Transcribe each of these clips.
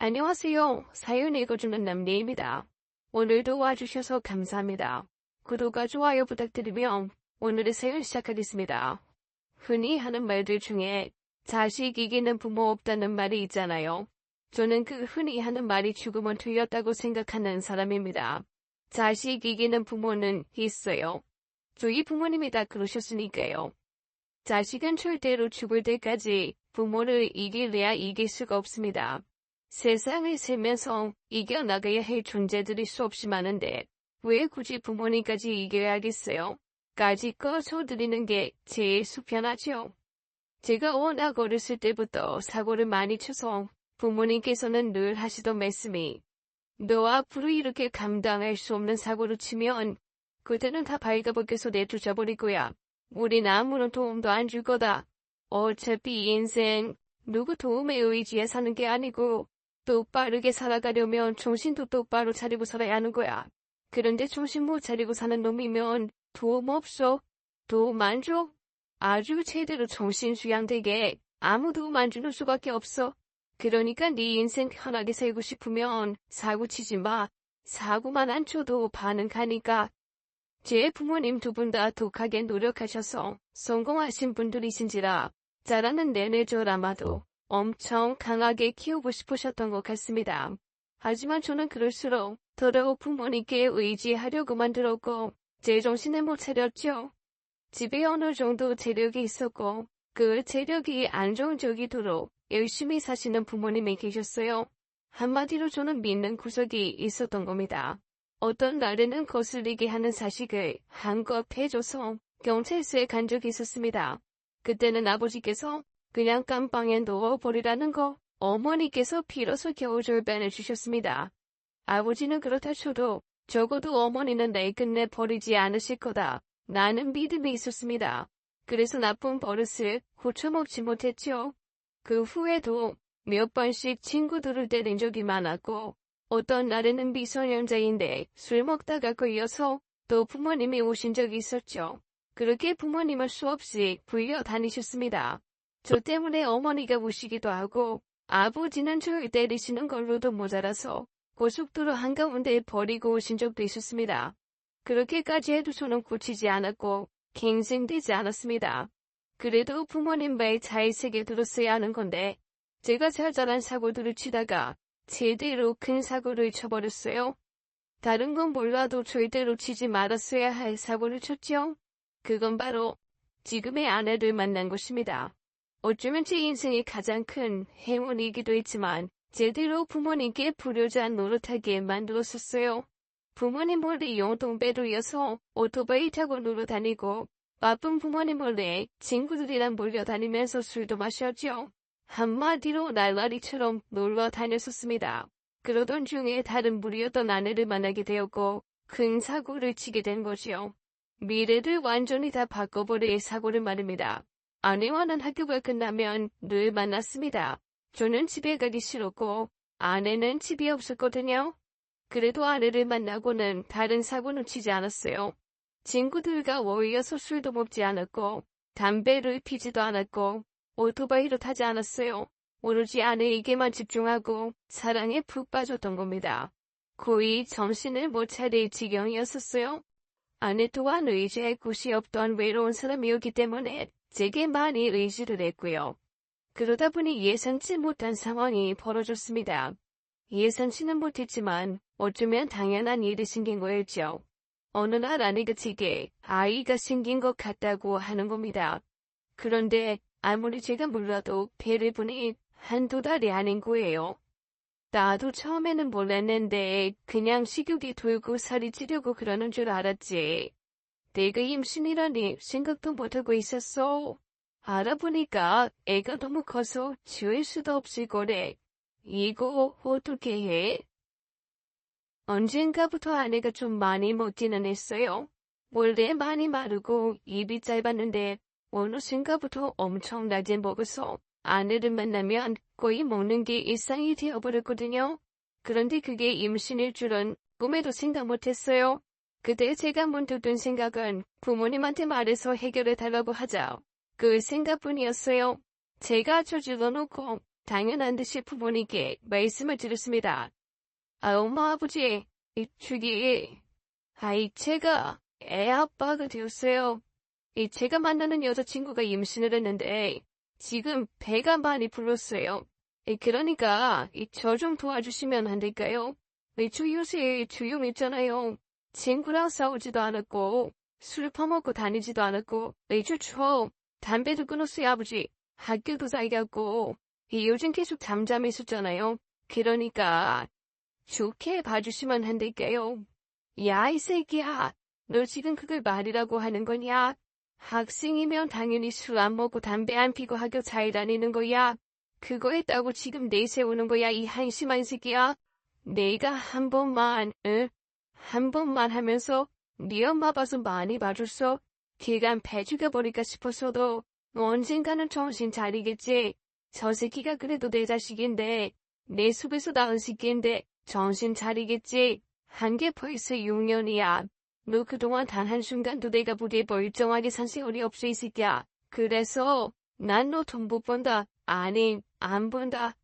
안녕하세요. 사연 읽어주는 남리입니다. 오늘도 와주셔서 감사합니다. 구독과 좋아요 부탁드리며 오늘의 사연 시작하겠습니다. 흔히 하는 말들 중에 자식 이기는 부모 없다는 말이 있잖아요. 저는 그 흔히 하는 말이 죽으면 틀렸다고 생각하는 사람입니다. 자식 이기는 부모는 있어요. 저희 부모님이 다 그러셨으니까요. 자식은 절대로 죽을 때까지 부모를 이기려야 이길 수가 없습니다. 세상을 살면서 이겨나가야 할 존재들이 수없이 많은데 왜 굳이 부모님까지 이겨야겠어요? 까짓 거 쳐드리는 게 제일 속편하죠. 제가 워낙 어렸을 때부터 사고를 많이 쳐서 부모님께서는 늘 하시던 말씀이 너 앞으로 이렇게 감당할 수 없는 사고를 치면 그때는 다 발가벗겨서 내쫓아버릴 거야. 우린 아무런 도움도 안 줄 거다. 어차피 이 인생 누구 도움에 의지해 사는 게 아니고 똑바르게 살아가려면 정신도 똑바로 차리고 살아야 하는 거야. 그런데 정신 못 차리고 사는 놈이면 도움 없어. 도움 안 줘? 아주 제대로 정신 수양되게 아무 도움 안 주는 수밖에 없어. 그러니까 네 인생 편하게 살고 싶으면 사고 치지 마. 사고만 안 쳐도 반은 가니까. 제 부모님 두 분 다 독하게 노력하셔서 성공하신 분들이신지라 자라는 내내 절 아마도 엄청 강하게 키우고 싶으셨던 것 같습니다. 하지만 저는 그럴수록 더더욱 부모님께 의지하려고만 들었고 제 정신을 못 차렸죠. 집에 어느 정도 재력이 있었고 그 재력이 안정적이도록 열심히 사시는 부모님이 계셨어요. 한마디로 저는 믿는 구석이 있었던 겁니다. 어떤 날에는 거슬리게 하는 사식을 한껏 해줘서 경찰서에 간 적이 있었습니다. 그때는 아버지께서 그냥 깜빵에 넣어버리라는 거 어머니께서 빌어서 겨우 절반을 주셨습니다. 아버지는 그렇다 쳐도 적어도 어머니는 날 끝내 버리지 않으실 거다. 나는 믿음이 있었습니다. 그래서 나쁜 버릇을 고쳐먹지 못했죠. 그 후에도 몇 번씩 친구들을 때린 적이 많았고 어떤 날에는 미성년자인데 술 먹다가 걸려서 또 부모님이 오신 적이 있었죠. 그렇게 부모님은 수없이 불려 다니셨습니다. 저 때문에 어머니가 우시기도 하고 아버지는 저를 때리시는 걸로도 모자라서 고속도로 한가운데 버리고 오신 적도 있었습니다. 그렇게까지 해도 저는 고치지 않았고 갱생되지 않았습니다. 그래도 부모님 말 잘 새겨 들었어야 하는 건데 제가 자잘한 사고들을 치다가 제대로 큰 사고를 쳐버렸어요. 다른 건 몰라도 절대로 치지 말았어야 할 사고를 쳤죠. 그건 바로 지금의 아내를 만난 것입니다. 어쩌면 제 인생의 가장 큰 행운이기도 했지만 제대로 부모님께 불효자 노릇하게 만들었었어요. 부모님 몰래 용돈배로이어서 오토바이 타고 놀러 다니고 바쁜 부모님 몰래 친구들이랑 몰려다니면서 술도 마셨죠. 한마디로 날라리처럼 놀러 다녔었습니다. 그러던 중에 다른 무리였던 아내를 만나게 되었고 큰 사고를 치게 된 거지요. 미래를 완전히 다 바꿔버릴 사고를 말입니다. 아내와는 학교가 끝나면 늘 만났습니다. 저는 집에 가기 싫었고 아내는 집이 없었거든요. 그래도 아내를 만나고는 다른 사고는 치지 않았어요. 친구들과 어울려서 술도 먹지 않았고 담배를 피지도 않았고 오토바이로 타지 않았어요. 오로지 아내에게만 집중하고 사랑에 푹 빠졌던 겁니다. 거의 정신을 못 차릴 지경이었었어요. 아내 또한 의지할 곳이 없던 외로운 사람이었기 때문에 제게 많이 의지를 했고요. 그러다 보니 예상치 못한 상황이 벌어졌습니다. 예상치는 못했지만 어쩌면 당연한 일이 생긴 거였죠. 어느 날 아내가 제게 아이가 생긴 것 같다고 하는 겁니다. 그런데 아무리 제가 몰라도 배를 보니 한두 달이 아닌 거예요. 나도 처음에는 몰랐는데 그냥 식욕이 돌고 살이 찌려고 그러는 줄 알았지. 내가 임신이라니 생각도 못하고 있었어. 알아보니까 애가 너무 커서 지울 수도 없을 거래. 이거 어떻게 해? 언젠가부터 아내가 좀 많이 먹기는 했어요. 원래 많이 마르고 입이 짧았는데 어느 순간부터 엄청나게 먹어서 아내를 만나면 거의 먹는 게 일상이 되어버렸거든요. 그런데 그게 임신일 줄은 꿈에도 생각 못했어요. 그때 제가 문득 든 생각은 부모님한테 말해서 해결해달라고 하자. 그 생각뿐이었어요. 제가 저질러 놓고 당연한 듯이 부모님께 말씀을 드렸습니다. 엄마 아버지, 제가 애 아빠가 되었어요. 제가 만나는 여자친구가 임신을 했는데 지금 배가 많이 불렀어요. 그러니까 저 좀 도와주시면 안 될까요? 저 요새 조용했잖아요. 친구랑 싸우지도 않았고 술 퍼먹고 다니지도 않았고 저 담배도 끊었어요 아버지. 학교도 잘 갔고 요즘 계속 잠잠했었잖아요. 그러니까 좋게 봐주시면 안 될까요? 야, 이 새끼야. 너 지금 그걸 말이라고 하는 거냐? 학생이면 당연히 술 안 먹고 담배 안 피고 학교 잘 다니는 거야. 그거 했다고 지금 내세우는 거야, 이 한심한 새끼야. 내가 한 번만 하면서 네 엄마 봐서 많이 봐줬어. 걔가 배 죽여버릴까 싶었어도 언젠가는 정신 차리겠지. 저 새끼가 그래도 내 자식인데 내 속에서 낳은 새끼인데 정신 차리겠지. 한 게 벌써 6년이야. 너 그동안 단 한순간도 내가 보기에 멀쩡하게 산 세월이 없어 이 새끼야. 그래서 난 너 돈 못 번다. 아니 안 번다.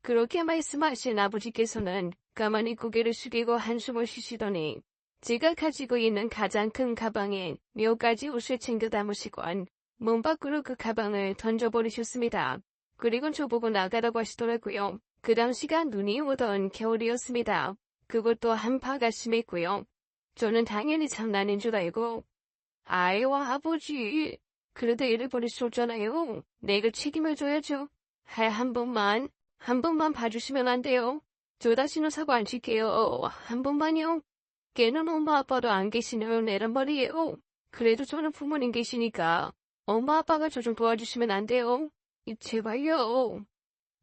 그렇게 말씀하신 아버지께서는 가만히 고개를 숙이고 한숨을 쉬시더니 제가 가지고 있는 가장 큰 가방에 몇 가지 옷을 챙겨 담으시곤 문 밖으로 그 가방을 던져버리셨습니다. 그리고 저보고 나가라고 하시더라고요. 그 당시가 눈이 오던 겨울이었습니다. 그것도 한파가 심했고요. 저는 당연히 장난인 줄 알고 아이와 아버지 그래도 애를 버리셨잖아요. 내가 책임을 져야죠. 한 번만 봐주시면 안 돼요. 저 다시는 사고 안 칠게요. 한 번만요. 걔는 엄마 아빠도 안 계시는 애란 말이에요. 그래도 저는 부모님 계시니까 엄마 아빠가 저 좀 도와주시면 안 돼요. 제발요.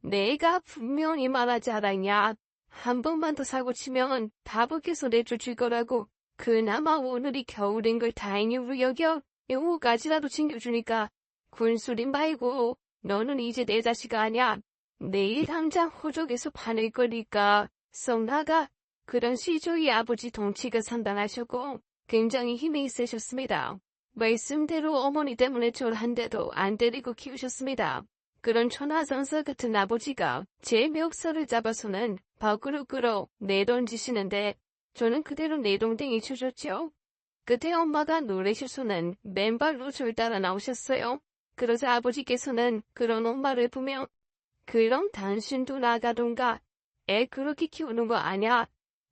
내가 분명히 말하지 않았냐. 한 번만 더 사고 치면 다 벗겨서 내쫓을 거라고. 그나마 오늘이 겨울인 걸 다행으로 여겨. 요거까지라도 챙겨주니까 군소리 말고 너는 이제 내 자식 아냐. 내일 당장 호적에서 파낼 거니까 썩 나가. 그런 시조의 아버지 덩치가 상당하셨고 굉장히 힘이 있으셨습니다. 말씀대로 어머니 때문에 저를 한 대도 안 때리고 키우셨습니다. 그런 천하장사 같은 아버지가 제 멱살을 잡아서는 밖으로 끌어 내던지시는데 저는 그대로 내동댕이 쳐줬죠. 그때 엄마가 놀라셔서는 맨발로 절 따라 나오셨어요. 그러자 아버지께서는 그런 엄마를 보며 그럼 당신도 나가던가. 애 그렇게 키우는 거 아냐?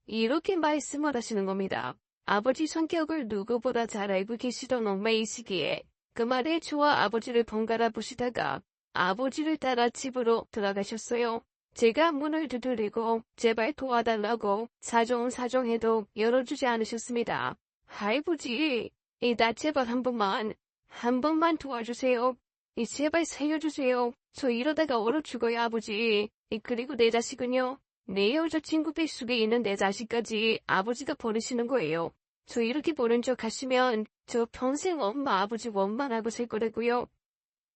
이렇게 말씀을 하시는 겁니다. 아버지 성격을 누구보다 잘 알고 계시던 엄마이시기에 그 말에 저와 아버지를 번갈아 보시다가 아버지를 따라 집으로 들어가셨어요. 제가 문을 두드리고 제발 도와달라고 사정사정해도 열어주지 않으셨습니다. 할아버지, 나 제발 한 번만 도와주세요. 제발 살려주세요. 저 이러다가 얼어 죽어요 아버지. 그리고 내 자식은요. 내 여자친구 뱃속에 있는 내 자식까지 아버지가 버리시는 거예요. 저 이렇게 버린 척 하시면 저 평생 엄마 아버지 원망하고 살 거라고요.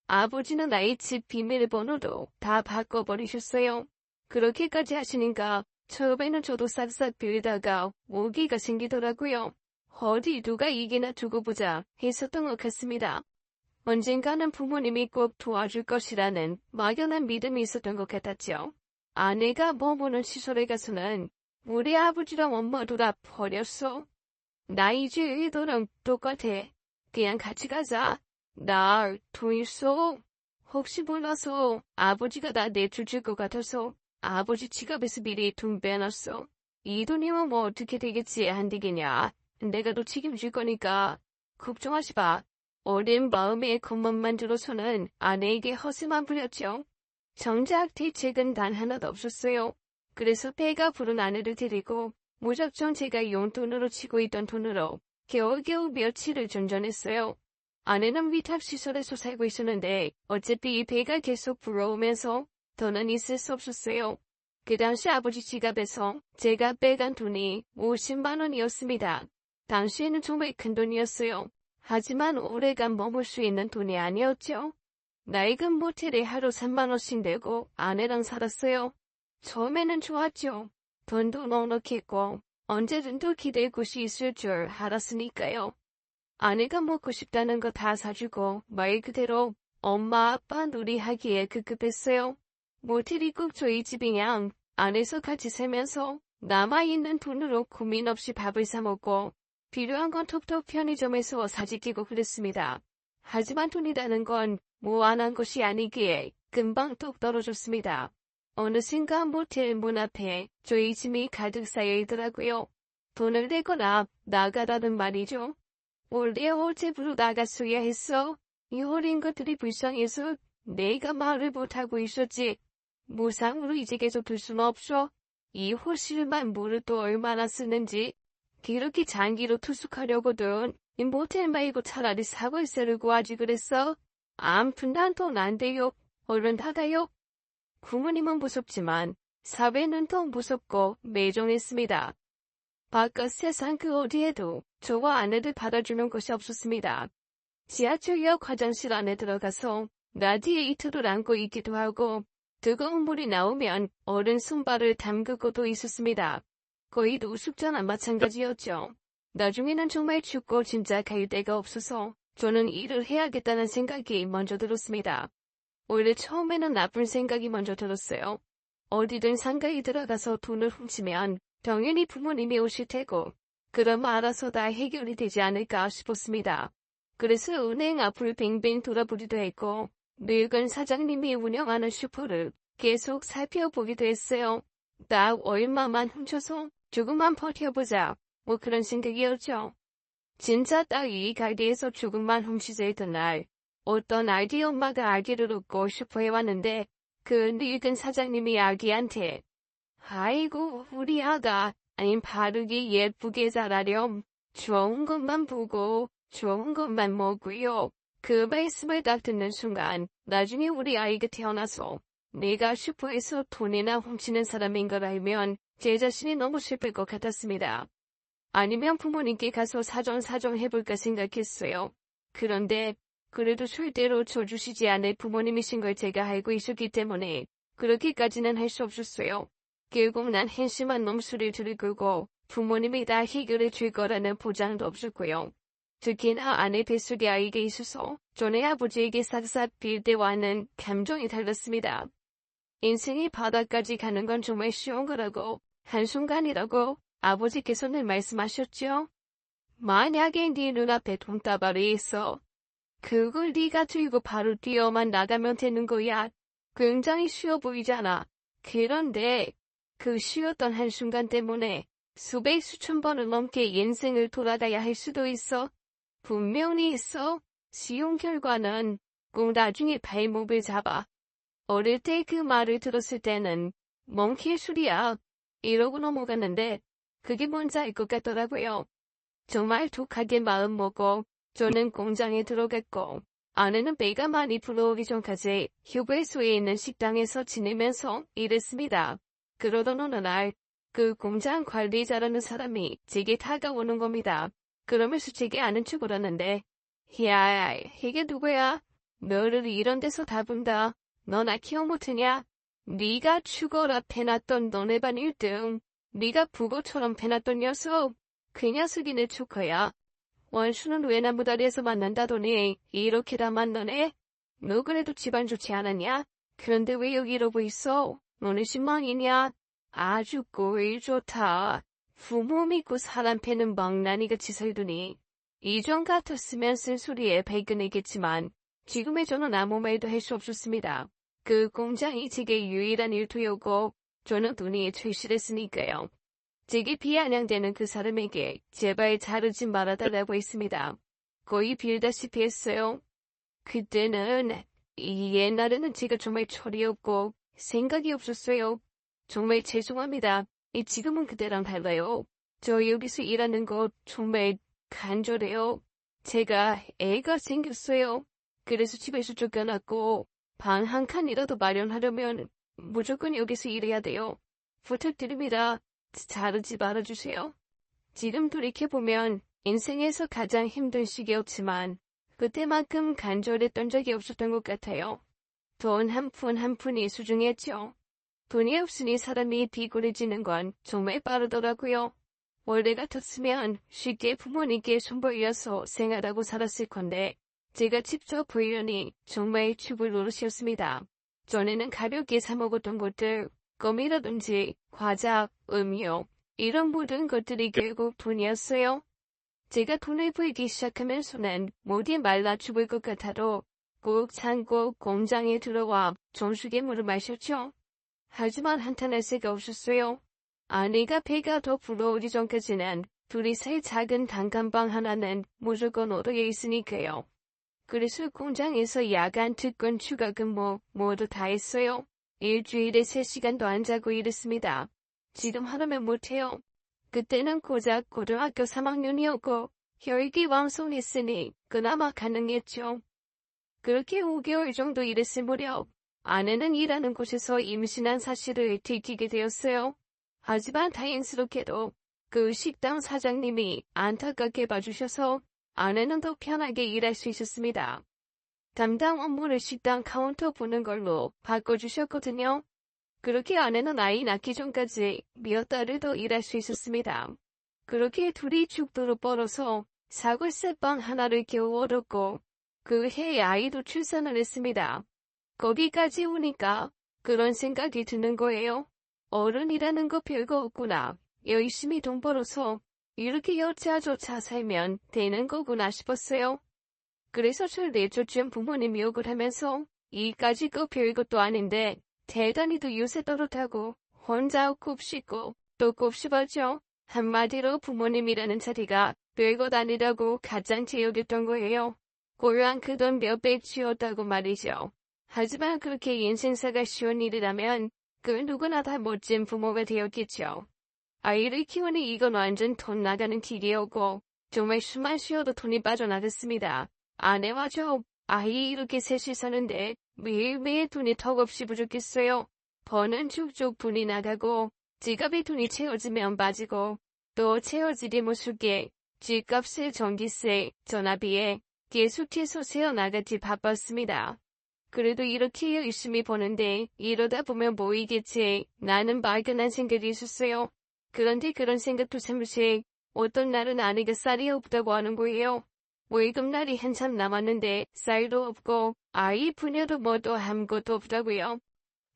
아버지는 나의 집 비밀번호도 다 바꿔버리셨어요. 그렇게까지 하시니까 처음에는 저도 싹싹 빌다가 오기가 생기더라고요. 어디 누가 이기나 두고 보자 했었던 것 같습니다. 언젠가는 부모님이 꼭 도와줄 것이라는 막연한 믿음이 있었던 것 같았죠. 아내가 머무는 시설에 가서는 우리 아버지랑 엄마도 다 버렸어. 나 이제 너랑 똑같아. 그냥 같이 가자. 나 돈 있어. 혹시 몰라서 아버지가 나 내줄 것 같아서 아버지 지갑에서 미리 돈 빼놨어. 이 돈이면 뭐 어떻게 되겠지 안 되겠냐. 내가 너 책임질 거니까 걱정하지 마. 어린 마음의 것만만 들어서는 아내에게 허세만 부렸죠. 정작 대책은 단 하나도 없었어요. 그래서 배가 부른 아내를 데리고 무작정 제가 용돈으로 치고 있던 돈으로 겨우겨우 며칠을 전전했어요. 아내는 위탁시설에서 살고 있었는데 어차피 이 배가 계속 불어오면서 더는 있을 수 없었어요. 그 당시 아버지 지갑에서 제가 빼간 돈이 50만 원이었습니다. 당시에는 정말 큰 돈이었어요. 하지만 오래간 머물 수 있는 돈이 아니었죠. 낡은 모텔에 하루 3만 원씩 내고 아내랑 살았어요. 처음에는 좋았죠. 돈도 넉넉했고 언제든 또 기댈 곳이 있을 줄 알았으니까요. 아내가 먹고 싶다는 거 다 사주고 말 그대로 엄마 아빠 놀이하기에 급급했어요. 모텔이 꼭 저희 집이냥 안에서 같이 살면서 남아있는 돈으로 고민 없이 밥을 사 먹고 필요한 건 톡톡 편의점에서 사직기고 그랬습니다. 하지만 돈이라는 건 무한한 것이 아니기에 금방 뚝 떨어졌습니다. 어느샌가 모텔 문 앞에 저희 짐이 가득 쌓여 있더라고요. 돈을 내거나 나가라는 말이죠. 원래 어제부로 나갔어야 했어. 이 어린 것들이 불쌍해서 내가 말을 못하고 있었지. 무상으로 이제 계속 둘 수는 없어. 이 호실만 물을 또 얼마나 쓰는지. 그렇게 장기로 투숙하려거든. 이 모텔 말고 차라리 사골세를 구하지 그랬어. 암튼 난 돈 안 돼요. 얼른 나가요. 부모님은 무섭지만 사회는 더 무섭고 매정했습니다. 바깥 세상 그 어디에도 저와 아내를 받아주는 곳이 없었습니다. 지하철역 화장실 안에 들어가서 라디에 이틀을 안고 있기도 하고 뜨거운 물이 나오면 어른 손발을 담그고도 있었습니다. 거의 노숙자나 마찬가지였죠. 나중에는 정말 춥고 진짜 갈 데가 없어서 저는 일을 해야겠다는 생각이 먼저 들었습니다. 원래 처음에는 나쁜 생각이 먼저 들었어요. 어디든 상가에 들어가서 돈을 훔치면 당연히 부모님이 오실 테고 그럼 알아서 다 해결이 되지 않을까 싶었습니다. 그래서 은행 앞을 빙빙 돌아보기도 했고 늙은 사장님이 운영하는 슈퍼를 계속 살펴보기도 했어요. 딱 얼마만 훔쳐서 조금만 버텨보자. 뭐 그런 생각이었죠. 진짜 딱 이 가게에서 조금만 훔치자 했던 날 어떤 아기 엄마가 아기를 업고 슈퍼에 왔는데 그 늙은 사장님이 아기한테 아이고 우리 아가 아님 바르게 예쁘게 자라렴. 좋은 것만 보고 좋은 것만 먹고요. 그 말씀을 딱 듣는 순간 나중에 우리 아이가 태어나서 내가 슈퍼에서 돈이나 훔치는 사람인 걸 알면 제 자신이 너무 슬플 것 같았습니다. 아니면 부모님께 가서 사정 해볼까 생각했어요. 그런데 그래도 절대로 줘주시지 않을 부모님이신 걸 제가 알고 있었기 때문에 그렇게까지는 할 수 없었어요. 결국 난 한심한 놈수를 들고 부모님이 다 해결해 줄 거라는 보장도 없었고요. 특히나 아내 뱃속에 아이가 있어서 전에 아버지에게 싹싹 빌 때와는 감정이 달랐습니다. 인생이 바다까지 가는 건 정말 쉬운 거라고 한순간이라고 아버지께서는 말씀하셨죠. 만약에 네 눈앞에 돈다발이 있어. 그걸 네가 들고 바로 뛰어만 나가면 되는 거야. 굉장히 쉬워 보이잖아. 그런데 그 쉬웠던 한순간 때문에 수백 수천 번을 넘게 인생을 돌아가야 할 수도 있어. 분명히 있어. 쉬운 결과는 꼭 나중에 발목을 잡아. 어릴 때 그 말을 들었을 때는 뭔 개소리야 이러고 넘어갔는데 그게 뭔지 알 것 같더라고요. 정말 독하게 마음 먹고 저는 공장에 들어갔고 아내는 배가 많이 불러오기 전까지 휴게소에 있는 식당에서 지내면서 일했습니다. 그러던 어느 날 그 공장 관리자라는 사람이 제게 다가오는 겁니다. 그러면서 제게 아는 척을 하는데 야, 이게 누구야? 너를 이런 데서 다 본다. 너 나 키워 못하냐? 네가 죽어라 패놨던 너네 반 1등. 네가 부고처럼 패놨던 녀석. 그 녀석이 내 조커야. 원수는 외나무다리에서 만난다더니 이렇게 다 만나네? 너 그래도 집안 좋지 않았냐? 그런데 왜 여기 이러고 있어? 너네 신망이냐? 아주 꼴 좋다. 부모 믿고 사람 패는 망나니같이 살더니 이전 같았으면 쓴소리에 발끈했겠지만 지금의 저는 아무 말도 할 수 없었습니다. 그 공장이 제게 유일한 일터였고 저는 돈이 최실했으니까요. 제게 비아냥대는 그 사람에게 제발 자르지 말아달라고 했습니다. 거의 빌다시피 했어요. 그때는 옛날에는 제가 정말 철이 없고 생각이 없었어요. 정말 죄송합니다. 지금은 그때랑 달라요. 저 여기서 일하는 거 정말 간절해요. 제가 애가 생겼어요. 그래서 집에서 쫓겨났고 방 한 칸이라도 마련하려면 무조건 여기서 일해야 돼요. 부탁드립니다. 자르지 말아주세요. 지금 돌이켜보면 인생에서 가장 힘든 시기였지만 그때만큼 간절했던 적이 없었던 것 같아요. 돈 한 푼 한 푼이 소중했죠. 돈이 없으니 사람이 비굴해지는 건 정말 빠르더라고요. 원래 같았으면 쉽게 부모님께 손벌려서 생활하고 살았을 건데 제가 직접 보이려니 정말 죽을 노릇이었습니다. 전에는 가볍게 사 먹었던 것들, 껌이라든지 과자, 음료, 이런 모든 것들이 결국 돈이었어요. 제가 돈을 벌기 시작하면서는 모두 말라 죽을 것 같아도 꼭 창고 공장에 들어와 정수기물을 마셨죠. 하지만 한탄할 새가 없었어요. 아내가 배가 더 불러오기 전까지는 둘이서 작은 단칸방 하나는 무조건 얻어 있으니까요. 그래서 공장에서 야간 특권 추가 근무 모두 다 했어요. 일주일에 3시간도 안 자고 일했습니다. 지금 하려면 못해요. 그때는 고작 고등학교 3학년이었고 혈기왕성했으니 그나마 가능했죠. 그렇게 5개월 정도 일했을 무렵 아내는 일하는 곳에서 임신한 사실을 들키게 되었어요. 하지만 다행스럽게도 그 식당 사장님이 안타깝게 봐주셔서 아내는 더 편하게 일할 수 있었습니다. 담당 업무를 식당 카운터 보는 걸로 바꿔주셨거든요. 그렇게 아내는 아이 낳기 전까지 몇 달을 더 일할 수 있었습니다. 그렇게 둘이 죽도록 벌어서 사골세방 하나를 겨우 얻었고 그 해에 아이도 출산을 했습니다. 거기까지 오니까 그런 생각이 드는 거예요. 어른이라는 거 별거 없구나. 열심히 돈 벌어서 이렇게 여차저차 살면 되는 거구나 싶었어요. 그래서 절 내쫓은 부모님 욕을 하면서 이까지 거 별것도 아닌데 대단히도 요새 떨어타고 혼자 곱씹고 또 곱씹었죠. 한마디로 부모님이라는 자리가 별것 아니라고 가장 여겼던 거예요. 고요한 그 돈 몇 배 쥐었다고 말이죠. 하지만 그렇게 인생사가 쉬운 일이라면 그 누구나 다 멋진 부모가 되었겠죠. 아이를 키우니 이건 완전 돈 나가는 길이었고 정말 숨만 쉬어도 돈이 빠져나갔습니다. 아내와 저 아이 이렇게 셋이 사는데 매일매일 돈이 턱없이 부족했어요. 버는 쭉쭉 돈이 나가고 지갑에 돈이 채워지면 빠지고 또 채워지리 못하게 집값에 전기세, 전화비에 계속해서 새어나가지 바빴습니다. 그래도 이렇게 열심히 버는데 이러다 보면 모이겠지. 나는 막연한 생각이 있었어요. 그런데 그런 생각도 잠시 어떤 날은 아내가 쌀이 없다고 하는 거예요. 월급날이 한참 남았는데 쌀도 없고 아이 부녀도 뭐도 아무것도 없다고요.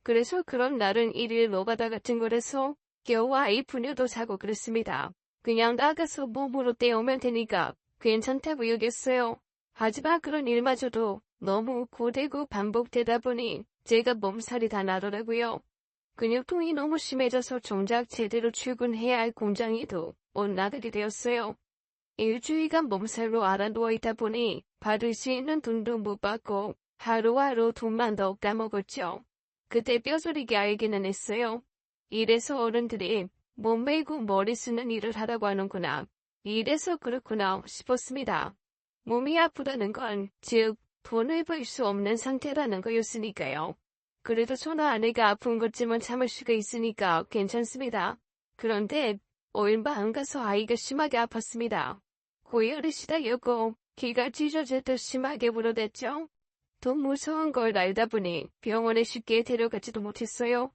그래서 그런 날은 일일 노바다 같은 거라서 겨우 아이 부녀도 사고 그랬습니다. 그냥 나가서 몸으로 떼오면 되니까 괜찮다고 여겼어요. 하지만 그런 일마저도 너무 고되고 반복되다 보니 제가 몸살이 다 나더라고요. 근육통이 너무 심해져서 정작 제대로 출근해야 할 공장에도 못 나가게 되었어요. 일주일간 몸살로 알아 누워있다 보니 받을 수 있는 돈도 못 받고 하루하루 돈만 더 까먹었죠. 그때 뼈저리게 알기는 했어요. 이래서 어른들이 몸 메고 머리 쓰는 일을 하라고 하는구나. 이래서 그렇구나 싶었습니다. 몸이 아프다는 건 즉 돈을 벌 수 없는 상태라는 거였으니까요. 그래도 저나 아내가 아픈 것쯤은 참을 수가 있으니까 괜찮습니다. 그런데 얼마 안 가서 아이가 심하게 아팠습니다. 고열이 시달렸고 기가 찢어질 심하게 불어댔죠. 더 무서운 걸 알다 보니 병원에 쉽게 데려가지도 못했어요.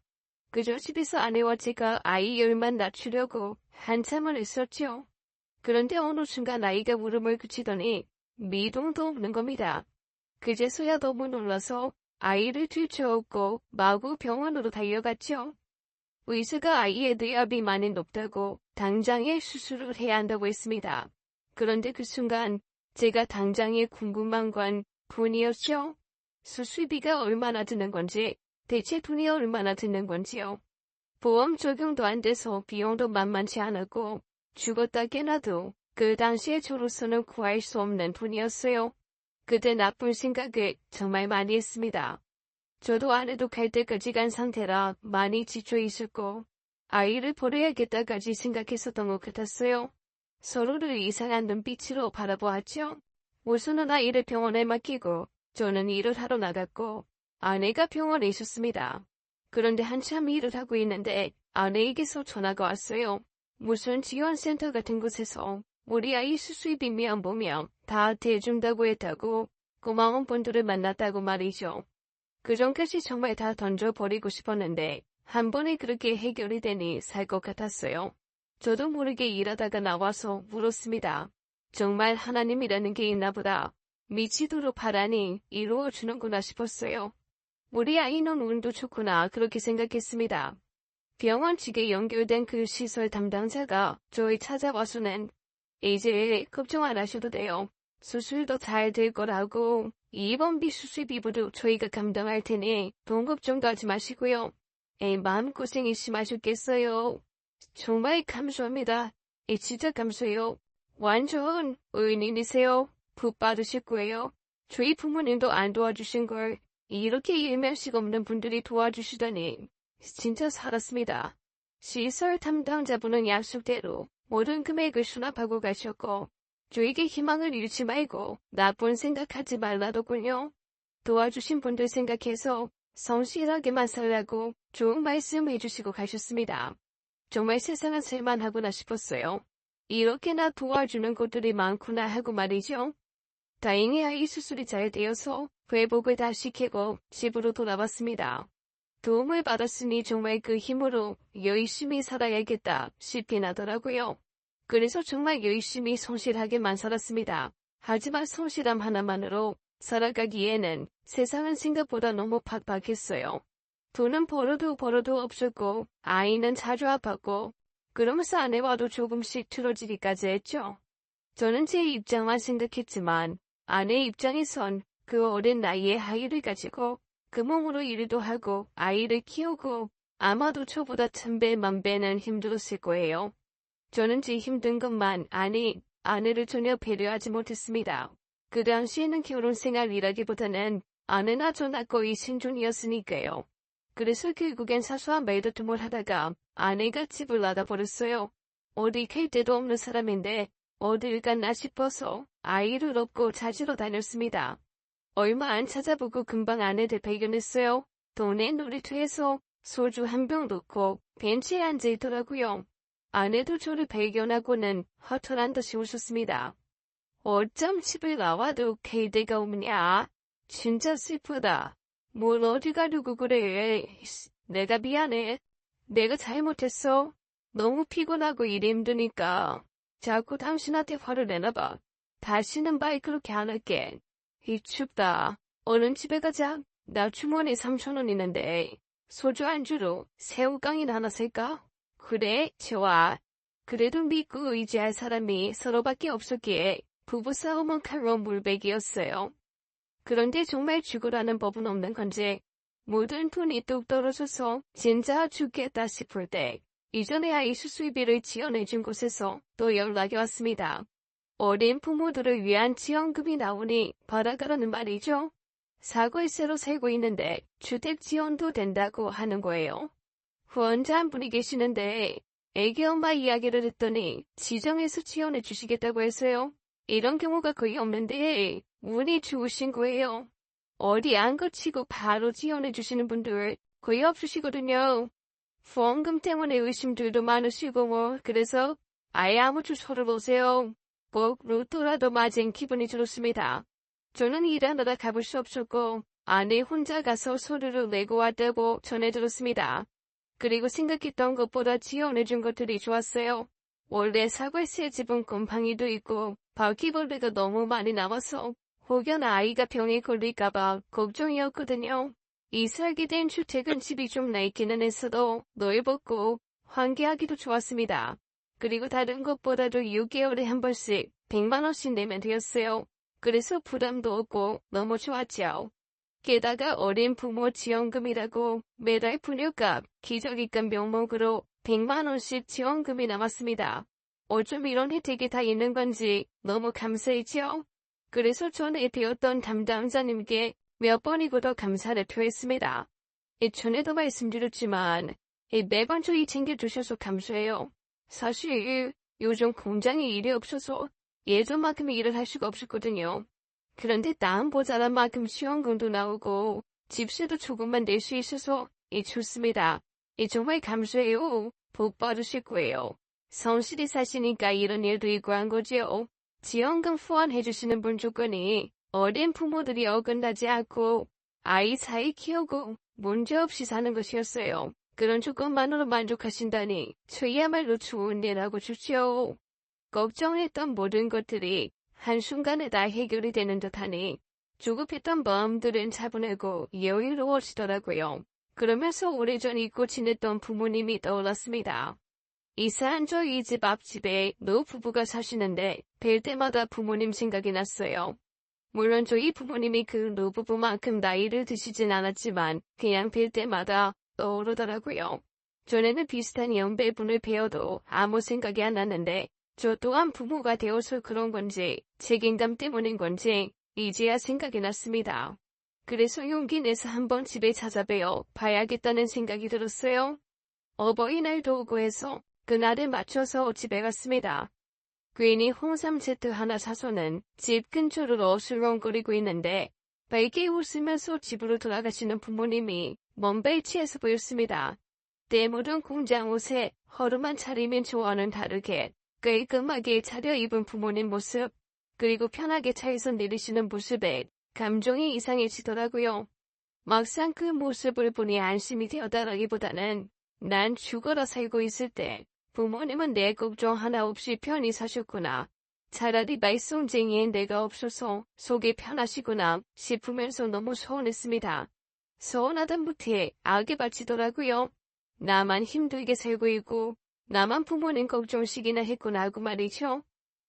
그저 집에서 아내와 제가 아이 열만 낮추려고 한참을 했었죠. 그런데 어느 순간 아이가 울음을 그치더니 미동도 없는 겁니다. 그제서야 너무 놀라서 아이를 뒤쳐엎고 마구 병원으로 달려갔죠. 의사가 아이의 뇌압이 많이 높다고 당장에 수술을 해야 한다고 했습니다. 그런데 그 순간 제가 당장에 궁금한 건 돈이었죠. 수술비가 얼마나 드는 건지, 대체 돈이 얼마나 드는 건지요. 보험 적용도 안 돼서 비용도 만만치 않았고 죽었다 깨나도 그 당시에 저로서는 구할 수 없는 돈이었어요. 그때 나쁜 생각을 정말 많이 했습니다. 저도 아내도 갈 때까지 간 상태라 많이 지쳐 있었고 아이를 버려야겠다까지 생각했었던 것 같았어요. 서로를 이상한 눈빛으로 바라보았죠. 우선은 아이를 병원에 맡기고 저는 일을 하러 나갔고 아내가 병원에 있었습니다. 그런데 한참 일을 하고 있는데 아내에게서 전화가 왔어요. 무슨 지원센터 같은 곳에서 우리 아이 수술비 면보면 다 대준다고 했다고 고마운 분들을 만났다고 말이죠. 그전까지 정말 다 던져버리고 싶었는데 한 번에 그렇게 해결이 되니 살 것 같았어요. 저도 모르게 일하다가 나와서 물었습니다. 정말 하나님이라는 게 있나 보다. 미치도록 바라니 이루어주는구나 싶었어요. 우리 아이는 운도 좋구나 그렇게 생각했습니다. 병원 측에 연결된 그 시설 담당자가 저희 찾아와서는 이제 걱정 안 하셔도 돼요. 수술도 잘 될 거라고 입원비 수술비부도 저희가 감당할 테니 돈 걱정하지 마시고요. 마음고생이 심하셨겠어요. 정말 감사합니다. 진짜 감사해요. 완전 의인이세요. 복 받으실 거예요. 저희 부모님도 안 도와주신 걸 이렇게 일면식 없는 분들이 도와주시다니 진짜 살았습니다. 시설 담당자분은 약속대로 모든 금액을 수납하고 가셨고 저에게 희망을 잃지 말고 나쁜 생각하지 말라더군요. 도와주신 분들 생각해서 성실하게만 살라고 좋은 말씀 해주시고 가셨습니다. 정말 세상은 살만하구나 싶었어요. 이렇게나 도와주는 곳들이 많구나 하고 말이죠. 다행히 아이 수술이 잘 되어서 회복을 다 시키고 집으로 돌아왔습니다. 도움을 받았으니 정말 그 힘으로 열심히 살아야겠다 싶긴 하더라고요. 그래서 정말 열심히 성실하게만 살았습니다. 하지만 성실함 하나만으로 살아가기에는 세상은 생각보다 너무 팍팍했어요. 돈은 벌어도 없었고 아이는 자주 아팠고 그러면서 아내와도 조금씩 틀어지기까지 했죠. 저는 제 입장만 생각했지만 아내 입장에선 그 어린 나이에 아이를 가지고 그 몸으로 일도 하고 아이를 키우고 아마도 저보다 1000배, 1000배는 힘들었을 거예요. 저는 제 힘든 것만 아내를 전혀 배려하지 못했습니다. 그 당시에는 결혼 생활이라기보다는 아내나 저나 거의 생존이었으니까요. 그래서 결국엔 사소한 말다툼을 하다가 아내가 집을 나가버렸어요. 어디 갈 데도 없는 사람인데 어딜 갔나 싶어서 아이를 업고 찾으러 다녔습니다. 얼마 안 찾아보고 금방 아내를 발견했어요. 동네 놀이터에서 소주 한 병 놓고 벤치에 앉아 있더라고요. 아내도 저를 발견하고는 허탈한 듯이 웃었습니다. 어쩜 집을 나와도 갈 데가 없냐? 진짜 슬프다. 뭘 어디 가려고 그래. 내가 미안해. 내가 잘못했어. 너무 피곤하고 일이 힘드니까 자꾸 당신한테 화를 내나봐. 다시는 말 그렇게 안 할게. 춥다. 얼른 집에 가자. 나 주머니에 3,000원 있는데 소주 안주로 새우깡이나 하나 살까? 그래, 좋아. 그래도 믿고 의지할 사람이 서로밖에 없었기에 부부싸움은 칼로 물베기였어요. 그런데 정말 죽으라는 법은 없는 건지 모든 돈이 뚝 떨어져서 진짜 죽겠다 싶을 때 이전에 아이 수술비를 지원해준 곳에서 또 연락이 왔습니다. 어린 부모들을 위한 지원금이 나오니 받아가라는 말이죠. 사골세로 살고 있는데 주택 지원도 된다고 하는 거예요. 후원자 한 분이 계시는데 애기 엄마 이야기를 했더니 지정해서 지원해 주시겠다고 해서요. 이런 경우가 거의 없는데 운이 좋으신 거예요. 어디 안 거치고 바로 지원해 주시는 분들 거의 없으시거든요. 후원금 때문에 의심들도 많으시고 그래서 아예 아무 주소를 오세요. 꼭 로또라도 맞은 기분이 들었습니다. 저는 일하느라 가볼 수 없었고 아내 혼자 가서 서류를 내고 왔다고 전해 들었습니다. 그리고 생각했던 것보다 지원해준 것들이 좋았어요. 원래 사과세 지분 곰팡이도 있고 바퀴벌레가 너무 많이 나와서 혹여나 아이가 병에 걸릴까봐 걱정이었거든요. 이사하게 된 주택은 집이 좀 낡기는 했어도 넓었고 환기하기도 좋았습니다. 그리고 다른 것보다도 6개월에 한 번씩 100만 원씩 내면 되었어요. 그래서 부담도 없고 너무 좋았죠. 게다가 어린 부모 지원금이라고 매달 분유값, 기저귀값 명목으로 100만 원씩 지원금이 남았습니다. 어쩜 이런 혜택이 다 있는 건지 너무 감사했죠. 그래서 전에 되었던 담당자님께 몇 번이고 더 감사를 표했습니다. 전에도 말씀드렸지만 매번 저희 챙겨주셔서 감사해요. 사실 요즘 공장에 일이 없어서 예전만큼 일을 할 수가 없었거든요. 그런데 남 모자란 만큼 지원금도 나오고 집세도 조금만 낼 수 있어서 좋습니다. 정말 감사해요. 복 받으실 거예요. 성실히 사시니까 이런 일도 있고 한 거지요. 지원금 후원해주시는 분 조건이 어린 부모들이 어긋나지 않고 아이 사이 키우고 문제없이 사는 것이었어요. 그런 조건만으로 만족하신다니 저야말로 좋은 일하고 좋지요. 걱정했던 모든 것들이 한순간에 다 해결이 되는 듯하니 조급했던 마음들은 차분하고 여유로워지더라고요. 그러면서 오래전 잊고 지냈던 부모님이 떠올랐습니다. 이사한 저희 집 앞집에 노부부가 사시는데 뵐 때마다 부모님 생각이 났어요. 물론 저희 부모님이 그 노부부만큼 나이를 드시진 않았지만 그냥 뵐 때마다 떠오르더라고요. 전에는 비슷한 연배분을 뵈어도 아무 생각이 안 났는데 저 또한 부모가 되어서 그런 건지 책임감 때문인 건지 이제야 생각이 났습니다. 그래서 용기 내서 한번 집에 찾아뵈어 봐야겠다는 생각이 들었어요. 어버이날도 오고 해서 그날에 맞춰서 집에 갔습니다. 괜히 홍삼 세트 하나 사서는 집 근처를 어슬렁거리고 있는데 밝게 웃으면서 집으로 돌아가시는 부모님이 먼 발치에서 보였습니다. 때 묻은 공장 옷에 허름한 차림인저와는 다르게 깔끔하게 차려입은 부모님 모습, 그리고 편하게 차에서 내리시는 모습에 감정이 이상해지더라고요. 막상 그 모습을 보니 안심이 되었다라기보다는 난 죽어라 살고 있을 때 부모님은 내 걱정 하나 없이 편히 사셨구나. 차라리 말썽쟁이인 내가 없어서 속이 편하시구나 싶으면서 너무 서운했습니다. 서운하단 못해 악에 바치더라고요. 나만 힘들게 살고 있고 나만 부모님 걱정식이나 했구나 하고 말이죠.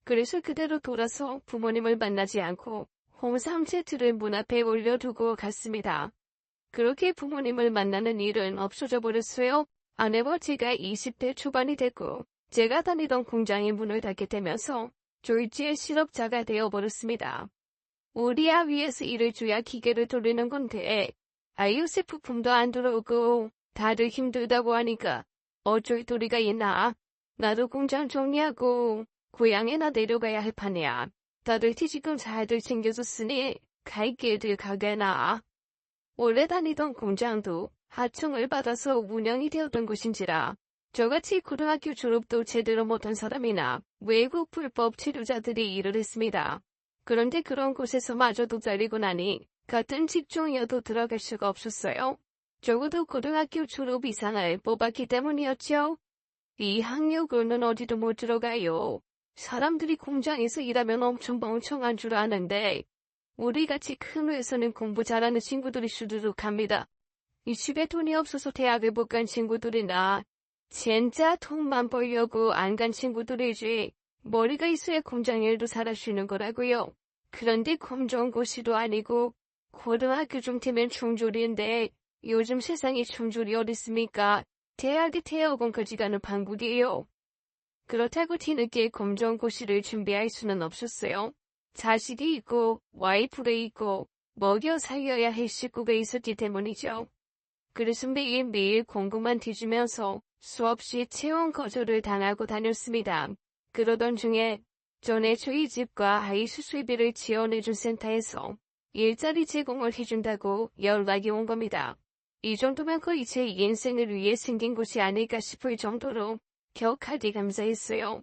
그래서 그대로 돌아서 부모님을 만나지 않고 홍삼 세트를 문 앞에 올려두고 갔습니다. 그렇게 부모님을 만나는 일은 없어져 버렸어요. 아내와 제가 20대 초반이 됐고 제가 다니던 공장의 문을 닫게 되면서 졸지의 실업자가 되어버렸습니다. 우리 아위에서 일을 줘야 기계를 돌리는 건데 요새 부품도 안 들어오고 다들 힘들다고 하니까 어쩔 도리가 있나. 나도 공장 정리하고 고향에나 내려가야 할 판이야. 다들 지금 잘들 챙겨줬으니 갈 길들 가게나. 원래 다니던 공장도 하청을 받아서 운영이 되었던 곳인지라 저같이 고등학교 졸업도 제대로 못한 사람이나 외국 불법 체류자들이 일을 했습니다. 그런데 그런 곳에서 마저도 잘리고 나니 같은 직종이어도 들어갈 수가 없었어요. 적어도 고등학교 졸업 이상을 뽑았기 때문이었죠. 이 학력으로는 어디도 못 들어가요. 사람들이 공장에서 일하면 엄청 멍청한 줄 아는데 우리같이 큰 회사는 공부 잘하는 친구들이 수두룩합니다. 이 집에 돈이 없어서 대학을 못 간 친구들이나 진짜 돈만 벌려고 안 간 친구들이지 머리가 있어야 공장 일도 잘할 수 있는 거라고요. 그런데 검정고시도 아니고 고등학교 정도면 충졸인데 요즘 세상에 충졸이 어딨습니까? 대학에 대학원까지 가는 방국이에요. 그렇다고 뒤늦게 검정고시를 준비할 수는 없었어요. 자식이 있고 와이프도 있고 먹여 살려야 할 식구가 있었기 때문이죠. 그래서 매일매일 공부만 뒤지면서 수없이 채용 거절을 당하고 다녔습니다. 그러던 중에 전에 저희 집과 아이 수술비를 지원해준 센터에서 일자리 제공을 해준다고 연락이 온 겁니다. 이 정도면 거의 제 인생을 위해 생긴 곳이 아닐까 싶을 정도로 격하게 감사했어요.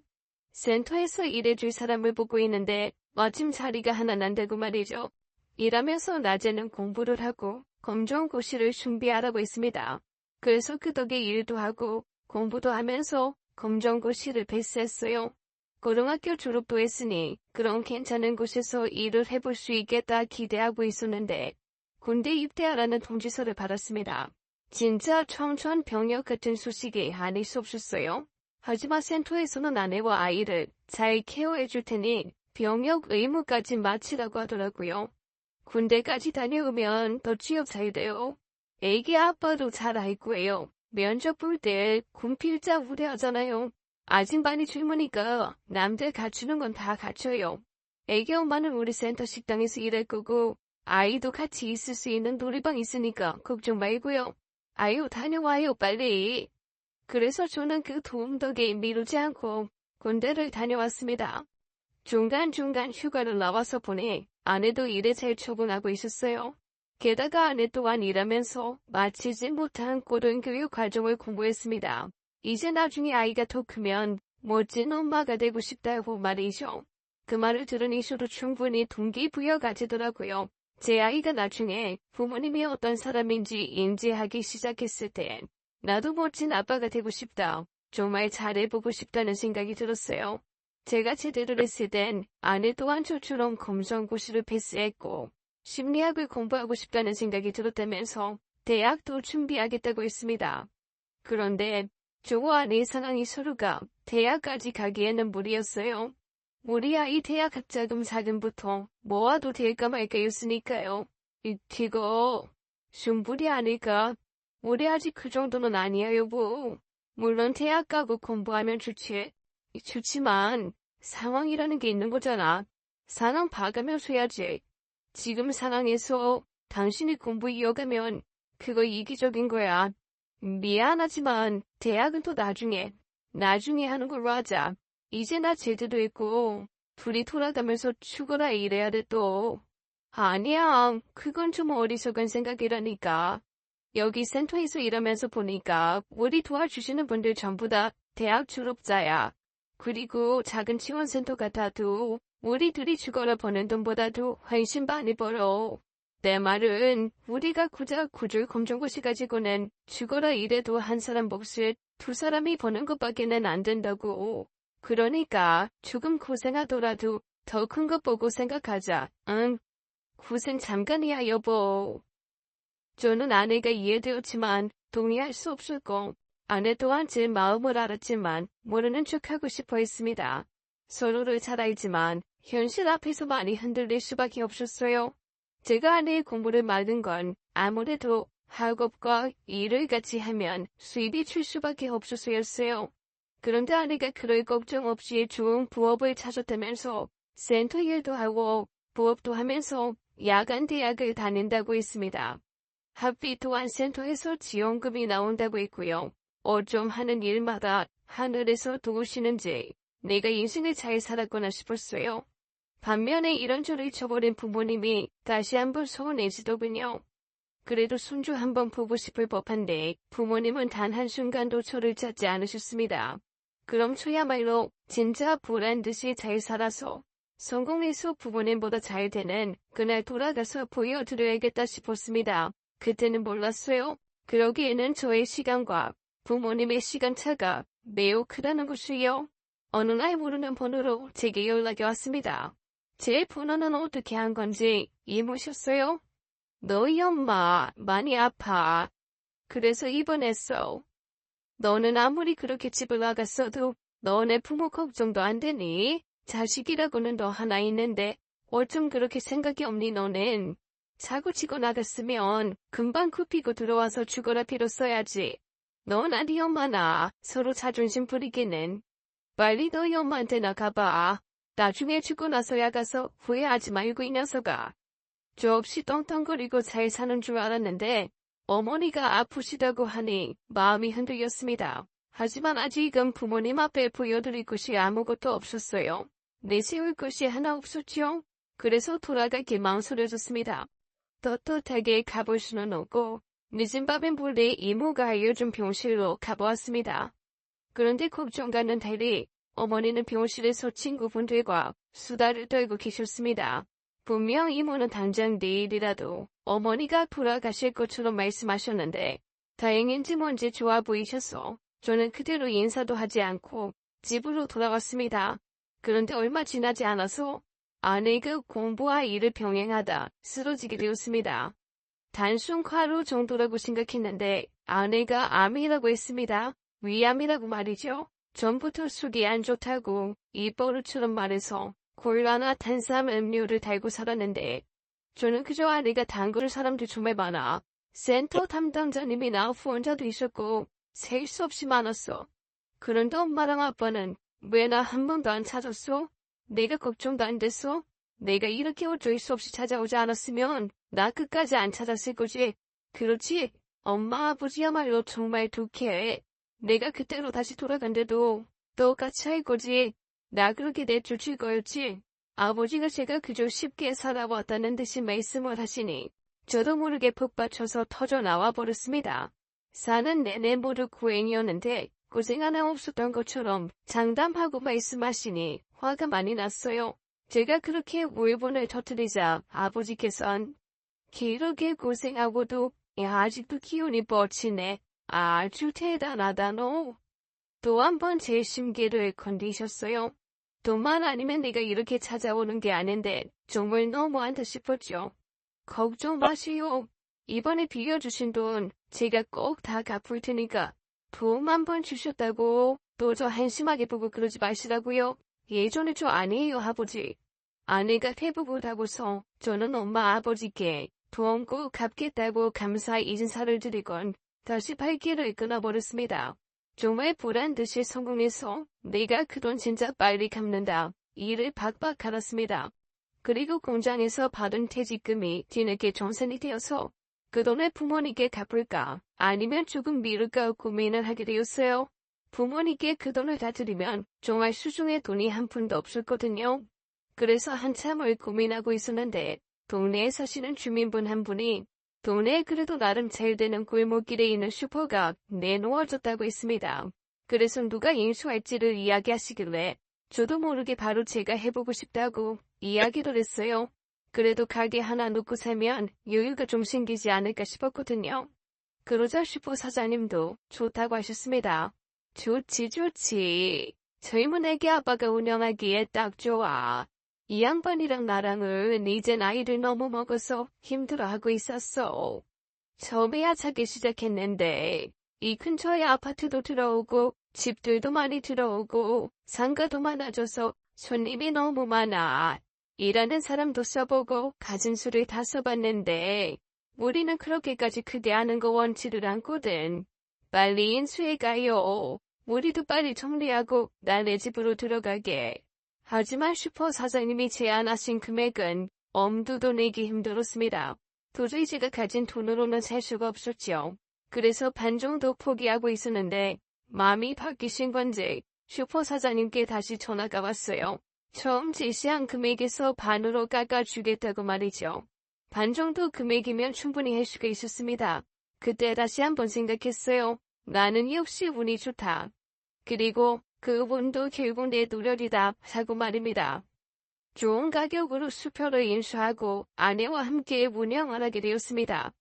센터에서 일해줄 사람을 보고 있는데 마침 자리가 하나 난다고 말이죠. 일하면서 낮에는 공부를 하고 검정고시를 준비하라고 했습니다. 그래서 그 덕에 일도 하고 공부도 하면서 검정고시를 패스했어요. 고등학교 졸업도 했으니 그런 괜찮은 곳에서 일을 해볼 수 있겠다 기대하고 있었는데 군대 입대하라는 통지서를 받았습니다. 진짜 청천벽력 같은 소식이 아닐 수 없었어요. 하지만 센터에서는 아내와 아이를 잘 케어해줄 테니 병역 의무까지 마치라고 하더라고요. 군대까지 다녀오면 더 취업 잘 돼요. 애기 아빠도 잘 알고 해요. 면접 볼 때 군필자 우려하잖아요. 아직 많이 젊으니까 남들 갖추는 건 다 갖춰요. 애기 엄마는 우리 센터 식당에서 일할 거고 아이도 같이 있을 수 있는 놀이방 있으니까 걱정 말고요. 아유 다녀와요 빨리. 그래서 저는 그 도움 덕에 미루지 않고 군대를 다녀왔습니다. 중간중간 휴가를 나와서 보니 아내도 일에 잘 적응하고 있었어요. 게다가 아내 또한 일하면서 마치지 못한 고등교육 과정을 공부했습니다. 이제 나중에 아이가 더 크면 멋진 엄마가 되고 싶다고 말이죠. 그 말을 들으니 저도 충분히 동기부여가 되더라고요. 제 아이가 나중에 부모님이 어떤 사람인지 인지하기 시작했을 때 나도 멋진 아빠가 되고 싶다. 정말 잘해보고 싶다는 생각이 들었어요. 제가 제대로 했을 땐 아내 또한 저처럼 검정고시를 패스했고 심리학을 공부하고 싶다는 생각이 들었다면서 대학도 준비하겠다고 했습니다. 그런데 저와 내 상황이 서로가 대학까지 가기에는 무리였어요. 우리 아이 대학 학자금 자금부터 모아도 될까 말까였으니까요. 이거 충분히 아닐까? 우리 아직 그 정도는 아니야 여보. 물론 대학 가고 공부하면 좋지만 상황이라는 게 있는 거잖아. 상황 봐가면서 해야지. 지금 상황에서 당신이 공부 이어가면 그거 이기적인 거야. 미안하지만 대학은 또 나중에 하는 걸로 하자. 이제 나 제대도 했고 둘이 돌아가면서 죽어라 이래야 돼 또. 아니야, 그건 좀 어리석은 생각이라니까. 여기 센터에서 일하면서 보니까 우리 도와주시는 분들 전부 다 대학 졸업자야. 그리고 작은 지원센터 같아도 우리 둘이 죽어라 버는 돈보다도 훨씬 많이 벌어. 내 말은 우리가 구줄 검정고시 가지고는 죽어라 이래도 한 사람 몫을 두 사람이 버는 것밖에는 안 된다고. 그러니까 조금 고생하더라도 더 큰 것 보고 생각하자. 응. 고생 잠깐이야 여보. 저는 아내가 이해되었지만 동의할 수 없었고 아내 또한 제 마음을 알았지만 모르는 척하고 싶어 했습니다. 서로를 잘 알지만 현실 앞에서 많이 흔들릴 수밖에 없었어요. 제가 아내의 공부를 막은 건 아무래도 학업과 일을 같이 하면 수입이 줄 수밖에 없어서였어요. 그런데 아내가 그럴 걱정 없이 좋은 부업을 찾았다면서 센터 일도 하고 부업도 하면서 야간 대학을 다닌다고 했습니다. 학비 또한 센터에서 지원금이 나온다고 했고요. 좀 하는 일마다 하늘에서 도우시는지 내가 인생을 잘 살았구나 싶었어요. 반면에 이런저런 잊어버린 부모님이 다시 한번 서운해지더군요. 그래도 손주 한번 보고 싶을 법한데 부모님은 단 한순간도 저를 찾지 않으셨습니다. 그럼 저야말로 진짜 보란듯이 잘 살아서 성공해서 부모님보다 잘 되는 그날 돌아가서 보여드려야겠다 싶었습니다. 그때는 몰랐어요. 그러기에는 저의 시간과 부모님의 시간차가 매우 크다는 것이요. 어느 날 모르는 번호로 제게 연락이 왔습니다. 제 번호는 어떻게 한 건지 이모셨어요? 너희 엄마 많이 아파. 그래서 입원했어. 너는 아무리 그렇게 집을 나갔어도 너네 부모 걱정도 안 되니? 자식이라고는 너 하나 있는데 어쩜 그렇게 생각이 없니 너는? 사고 치고 나갔으면 금방 굽히고 들어와서 죽어라 빌었어야지. 너나 네 엄마나 서로 자존심 부리기는. 빨리 너희 엄마한테 나가봐. 나중에 죽고 나서야 가서 후회하지 말고 이 녀석아. 저 없이 떵떵거리고 잘 사는 줄 알았는데 어머니가 아프시다고 하니 마음이 흔들렸습니다. 하지만 아직은 부모님 앞에 보여드릴 것이 아무것도 없었어요. 내세울 것이 하나 없었죠. 그래서 돌아가기 망설여졌습니다. 떳떳하게 가볼 수는 없고 늦은 밤엔 몰래 이모가 알려준 병실로 가보았습니다. 그런데 걱정과는 달리 어머니는 병실에서 친구분들과 수다를 떨고 계셨습니다. 분명 이모는 당장 내일이라도 어머니가 돌아가실 것처럼 말씀하셨는데 다행인지 뭔지 좋아 보이셔서 저는 그대로 인사도 하지 않고 집으로 돌아왔습니다. 그런데 얼마 지나지 않아서 아내가 공부와 일을 병행하다 쓰러지게 되었습니다. 단순 과로 정도라고 생각했는데 아내가 암이라고 했습니다. 위암이라고 말이죠. 전부터 속이 안 좋다고 입버릇처럼 말해서 콜라나 탄산 음료를 달고 살았는데 저는 그저 아내가 담글 사람들 정말 많아. 센터 담당자님이 나 후원자도 있었고 셀 수 없이 많았어. 그런데 엄마랑 아빠는 왜 나 한 번도 안 찾았어? 내가 걱정도 안 됐어? 내가 이렇게 어쩔 수 없이 찾아오지 않았으면 나 끝까지 안 찾았을 거지. 그렇지? 엄마 아버지야말로 정말 독해. 내가 그때로 다시 돌아간대도 똑같이 할 거지. 나 그렇게 내쫓을 거였지. 아버지가 제가 그저 쉽게 살아왔다는 듯이 말씀을 하시니 저도 모르게 북받쳐서 터져 나와 버렸습니다. 사는 내내 모두 고행이었는데 고생 하나 없었던 것처럼 장담하고 말씀하시니 화가 많이 났어요. 제가 그렇게 울분을 터뜨리자 아버지께선 길게 고생하고도 아직도 기운이 뻗치네. 아주 대단하다 너. 또 한 번 제 심기를 건드리셨어요. 돈만 아니면 내가 이렇게 찾아오는 게 아닌데 정말 너무한다 싶었죠. 걱정 마시오. 이번에 빌려주신 돈 제가 꼭 다 갚을 테니까 도움 한번 주셨다고 또 저 한심하게 보고 그러지 마시라고요. 예전에 저 아니에요, 아버지. 아내가 퇴보고다고서 저는 엄마 아버지께 도움 꼭 갚겠다고 감사의 인사를 드리곤 다시 발길을 끊어버렸습니다. 정말 보란듯이 성공해서 내가 그 돈 진짜 빨리 갚는다. 일을 박박 갈았습니다. 그리고 공장에서 받은 퇴직금이 뒤늦게 정산이 되어서 그 돈을 부모님께 갚을까 아니면 조금 미룰까 고민을 하게 되었어요. 부모님께 그 돈을 다 드리면 정말 수중에 돈이 한 푼도 없었거든요. 그래서 한참을 고민하고 있었는데 동네에 사시는 주민분 한 분이 동네에 그래도 나름 잘 되는 골목길에 있는 슈퍼가 내놓아졌다고 했습니다. 그래서 누가 인수할지를 이야기하시길래 저도 모르게 바로 제가 해보고 싶다고 이야기를 했어요. 그래도 가게 하나 놓고 살면 여유가 좀 생기지 않을까 싶었거든요. 그러자 슈퍼 사장님도 좋다고 하셨습니다. 좋지. 젊은 애기 아빠가 운영하기에 딱 좋아. 이 양반이랑 나랑은 이젠 아이를 너무 먹어서 힘들어하고 있었어. 처음에야 차기 시작했는데 이 근처에 아파트도 들어오고 집들도 많이 들어오고 상가도 많아져서 손님이 너무 많아. 일하는 사람도 써보고 가진 수를 다 써봤는데 우리는 그렇게까지 크게 하는 거 원치를 않거든. 빨리 인수해가요. 우리도 빨리 정리하고 나네 집으로 들어가게. 하지만 슈퍼 사장님이 제안하신 금액은 엄두도 내기 힘들었습니다. 도저히 제가 가진 돈으로는 살 수가 없었죠. 그래서 반 정도 포기하고 있었는데 마음이 바뀌신 건지 슈퍼 사장님께 다시 전화가 왔어요. 처음 제시한 금액에서 반으로 깎아주겠다고 말이죠. 반 정도 금액이면 충분히 할 수가 있었습니다. 그때 다시 한번 생각했어요. 나는 역시 운이 좋다. 그리고 그 운도 결국 내 노력이다 하고 말입니다. 좋은 가격으로 수표를 인수하고 아내와 함께 운영을 하게 되었습니다.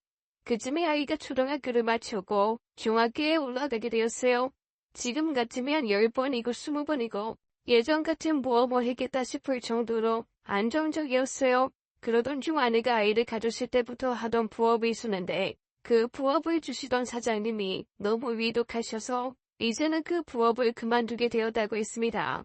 그쯤에 아이가 초등학교를 마치고 중학교에 올라가게 되었어요. 지금 같으면 10번이고 20번이고 예전 같은 모험을 했겠다 싶을 정도로 안정적이었어요. 그러던 중 아내가 아이를 가졌을 때부터 하던 부업이 있었는데 그 부업을 주시던 사장님이 너무 위독하셔서 이제는 그 부업을 그만두게 되었다고 했습니다.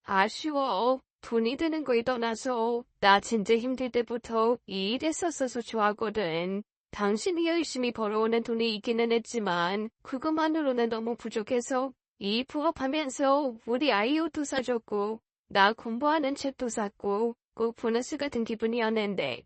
아쉬워. 돈이 드는 걸 떠나서 나 진짜 힘들 때부터 이 일에 썼어서 좋아하거든. 당신이 열심히 벌어오는 돈이 있기는 했지만 그것만으로는 너무 부족해서 이 부업하면서 우리 아이 옷도 사줬고 나 공부하는 책도 샀고 꼭 보너스 같은 기분이었는데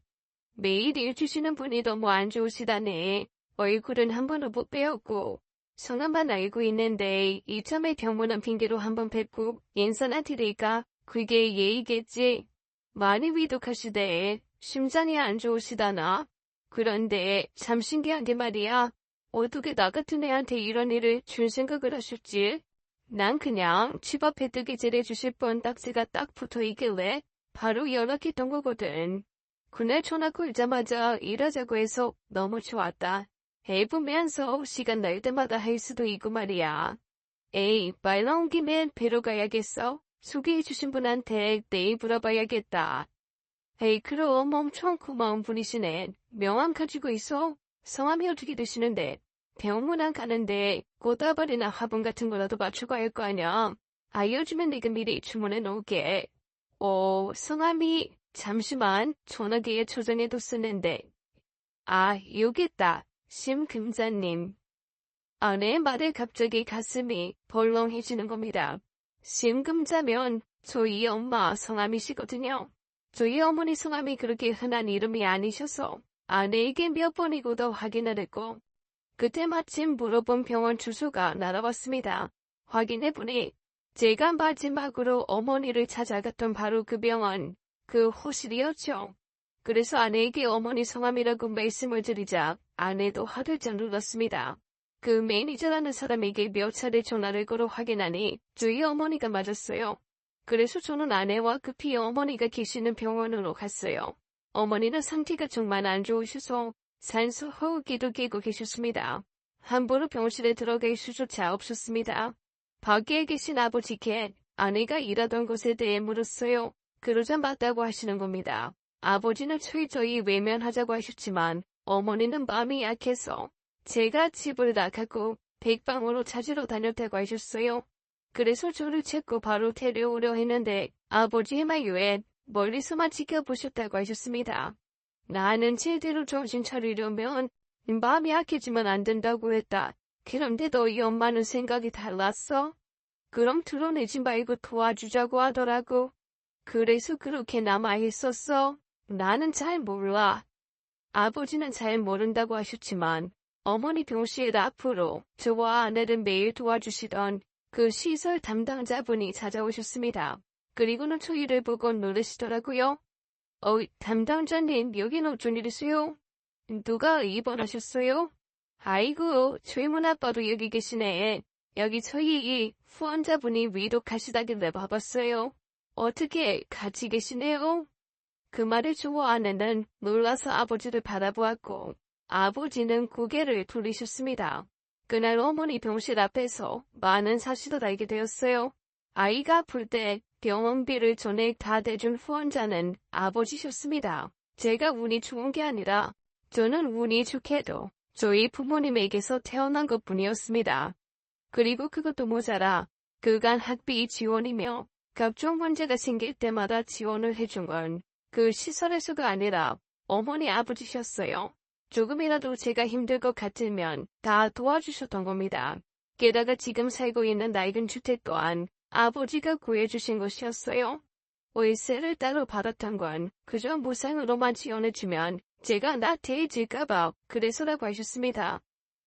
매일 일 주시는 분이 너무 안 좋으시다네. 얼굴은 한 번도 못 뵈었고 성함만 알고 있는데 이참에 병문안 핑계로 한번 뵙고 인사나 드릴까? 그게 예의겠지. 많이 위독하시대. 심장이 안 좋으시다나. 그런데 참 신기한 게 말이야. 어떻게 나 같은 애한테 이런 일을 줄 생각을 하셨지? 난 그냥 집 앞에 뜨개질 해주실 분 딱지가 딱 붙어있길래 바로 연락했던 거거든. 그날 전화 걸자마자 일하자고 해서 너무 좋았다. 해보면서 시간 날 때마다 할 수도 있고 말이야. 에이, 말 나온 김에 뵈러 가야겠어. 소개해주신 분한테 내일 물어봐야겠다. 에이, 그럼 엄청 고마운 분이시네. 명함 가지고 있어? 성함이 어떻게 되시는데? 병문안 가는데 꽃다발이나 화분 같은 거라도 맞추고 할 거 아냐? 알려주면 내가 미리 주문해 놓을게. 성함이 잠시만 전화기에 저장해뒀었는데. 아, 여기 있다. 심금자님. 아내의 말에 갑자기 가슴이 벌렁해지는 겁니다. 심금자면 저희 엄마 성함이시거든요. 저희 어머니 성함이 그렇게 흔한 이름이 아니셔서 아내에게 몇 번이고 더 확인을 했고 그때 마침 물어본 병원 주소가 날아왔습니다. 확인해보니 제가 마지막으로 어머니를 찾아갔던 바로 그 병원, 그 호실이었죠. 그래서 아내에게 어머니 성함이라고 말씀을 드리자 아내도 화들짝 놀랐습니다. 그 매니저라는 사람에게 몇 차례 전화를 걸어 확인하니 저희 어머니가 맞았어요. 그래서 저는 아내와 급히 어머니가 계시는 병원으로 갔어요. 어머니는 상태가 정말 안 좋으셔서 산소 호흡기도 끼고 계셨습니다. 함부로 병실에 들어갈 수조차 없었습니다. 밖에 계신 아버지께 아내가 일하던 곳에 대해 물었어요. 그러자 맞다고 하시는 겁니다. 아버지는 철저히 외면하자고 하셨지만 어머니는 마음이 약해서 제가 집을 나가고 백방으로 찾으러 다녔다고 하셨어요. 그래서 저를 찾고 바로 데려오려 했는데 아버지의 말 외에 멀리서만 지켜보셨다고 하셨습니다. 나는 제대로 정신 차리려면 마음이 약해지면 안 된다고 했다. 그런데 너희 엄마는 생각이 달랐어? 그럼 드러내지 말고 도와주자고 하더라고. 그래서 그렇게 남아있었어. 나는 잘 몰라. 아버지는 잘 모른다고 하셨지만 어머니 병실 앞으로 저와 아내를 매일 도와주시던 그 시설 담당자분이 찾아오셨습니다. 그리고는 저희를 보고 놀라시더라고요. 담당자님, 여긴 어쩐 일이세요? 누가 입원하셨어요? 아이고, 저희 문 아빠도 여기 계시네. 여기 저희 이 후원자분이 위독하시다길래 봐봤어요. 어떻게 같이 계시네요? 그 말을 저와 아내는 놀라서 아버지를 바라보았고 아버지는 고개를 돌리셨습니다. 그날 어머니 병실 앞에서 많은 사실을 알게 되었어요. 아이가 아플 때 병원비를 전액 다 대준 후원자는 아버지셨습니다. 제가 운이 좋은 게 아니라 저는 운이 좋게도 저희 부모님에게서 태어난 것뿐이었습니다. 그리고 그것도 모자라 그간 학비 지원이며 각종 문제가 생길 때마다 지원을 해준 건 그 시설에서가 아니라 어머니 아버지셨어요. 조금이라도 제가 힘들 것 같으면 다 도와주셨던 겁니다. 게다가 지금 살고 있는 낡은 주택 또한 아버지가 구해주신 것이었어요. 월세를 따로 받았던 건 그저 무상으로만 지원해주면 제가 나태해질까봐 그래서라고 하셨습니다.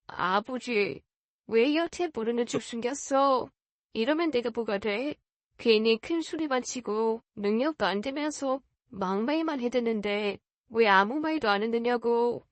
아버지, 왜 여태 모르는 척 숨겼어? 이러면 내가 뭐가 돼? 괜히 큰 소리만 치고 능력도 안 되면서 막말만 해대는데 왜 아무 말도 안 했느냐고.